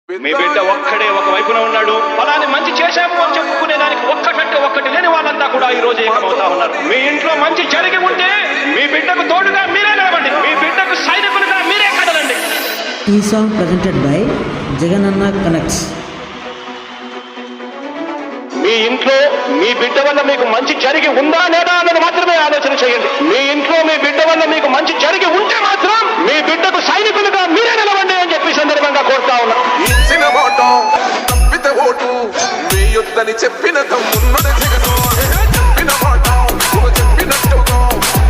మీ బిడ్డ ఒక్కడే ఒక వైపున ఉన్నాడు. ఫలాన్ని మంచి చేశాము అని చెప్పుకునే దానికి ఒక్కటంటే ఒక్కటి లేని వాళ్ళంతా కూడా ఈ రోజు ఏకమవుతా ఉన్నారు. మీ ఇంట్లో మంచి జరిగి ఉంటే మీ బిడ్డకు తోడుగా మీరే నిలవండి, మీ బిడ్డకు సైనికులుగా మీరే కదలండి. ఈ song presented by Jagananna connects. మీ ఇంట్లో మీ బిడ్డ వల్ల మీకు మంచి జరిగి ఉందా లేదా అన్నది మాత్రమే ఆలోచన చేయండి. మీ ఇంట్లో మీ బిడ్డ వల్ల మీకు మంచి జరిగి ఉంటే మాత్రం మీ బిడ్డకు సైనికులుగా మీరే నిలవండి అని చెప్పి సందర్భంగా కోరుతా ఉన్నా. తప్పితే ఓటు మీ యుద్ధని చెప్పిన తమ్మున్నది జగను, చెప్పిన మాట చెప్పినట్టుగా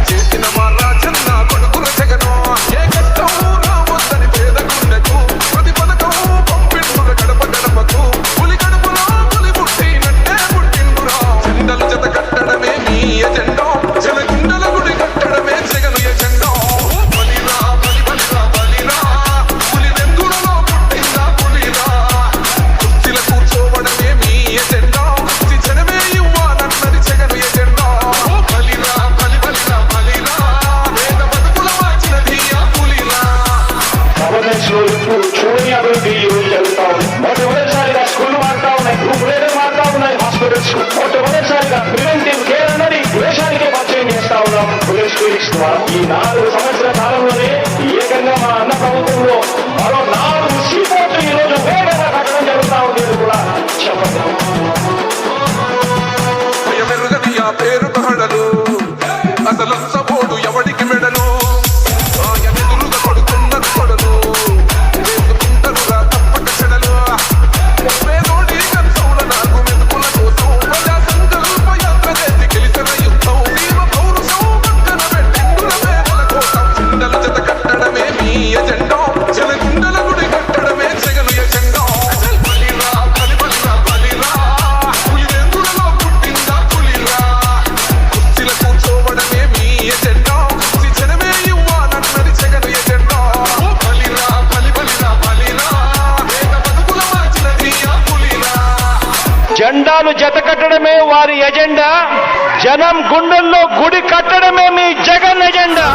చేసిన మా రాజన్న కొడుకుల జగను. ఏ కష్టం నా వద్దని పేద గుండెకు ప్రతి పథకం పంపిండుర గడప గడపకు. పులి గడపలో పులి పుట్టినట్టే పుట్టిండురా. జెండలు జత కట్టడమే మీ ఎజెండా, జన గుండెల గుడి కట్టడమే జగను ఎజెండా. బలిరా బలి బలిరా బలిరా, పులి వెందులలో పుట్టిందా పులిరా. కుర్చీల కూర్చోవడమే మీ ఎజెండా, జనమే ఇవ్వాలన్నది జగను ఎజెండా. బలిరా బలి బలిరా బలిరా, వేద బతుకుల మార్చినది ఆ పులిరా. చూడని అభివృద్ధి ఈ రోజు జరుగుతా ఉంది. మొట్టమొదటిసారిగా స్కూల్ మారుతా ఉన్నాయి, గ్రూప్ లీడర్ మారుతా ఉన్నాయి, హాస్పిటల్స్ మొట్టమొదటిసారిగా ప్రివెంటివ్ కేర్ అన్నది దేశానికే పరిచయం చేస్తా ఉన్నాం పోలీస్ క్లినిక్స్ ద్వారా. ఈ 4 సంవత్సరాల కాలంలోనే ఏకంగా మా అన్న ప్రభుత్వంలో మరో 4 సీపోర్ట్లు ఈ రోజు వేగంగా కట్టడం జరుగుతా ఉంది కూడా చెప్పండి. భయమెరుగని ఆ పేరు తహడలు, అసలు సపోడు ఎవడికి మెడలు. ఆయన ఎదురుగా కొడుతున్నది కొడలు, వేసుకుంటారురా తప్పక చెడలు. పేదోడి కంచంల 4 మెతుకుల కోసం ప్రజా సంకల్ప యాత్ర చేసి గెలిచిన యుద్ధం. భీమ పౌరుషం పక్కన పెట్టిండుల పేదల కోసం. జెండలు జత కట్టడమే మీ ఎజెండా, జన గుండెల గుడి కట్టడమే జగను ఎజెండా. బలిరా బలి బలిరా బలిరా, పులి వెందులలో పుట్టిందా పులిరా. కుర్చీల కూర్చోవడమే మీ ఎజెండా, జనమే ఇవ్వాలన్నది జగను ఎజెండా. బలిరా బలి బలిరా బలిరా, వేద బతుకుల మార్చినది ఆ పులిరా. జెండాలు జత కట్టడమే వారి ఎజెండా, జనం గుండెల్లో గుడి కట్టడమే మీ జగన్ ఎజెండా.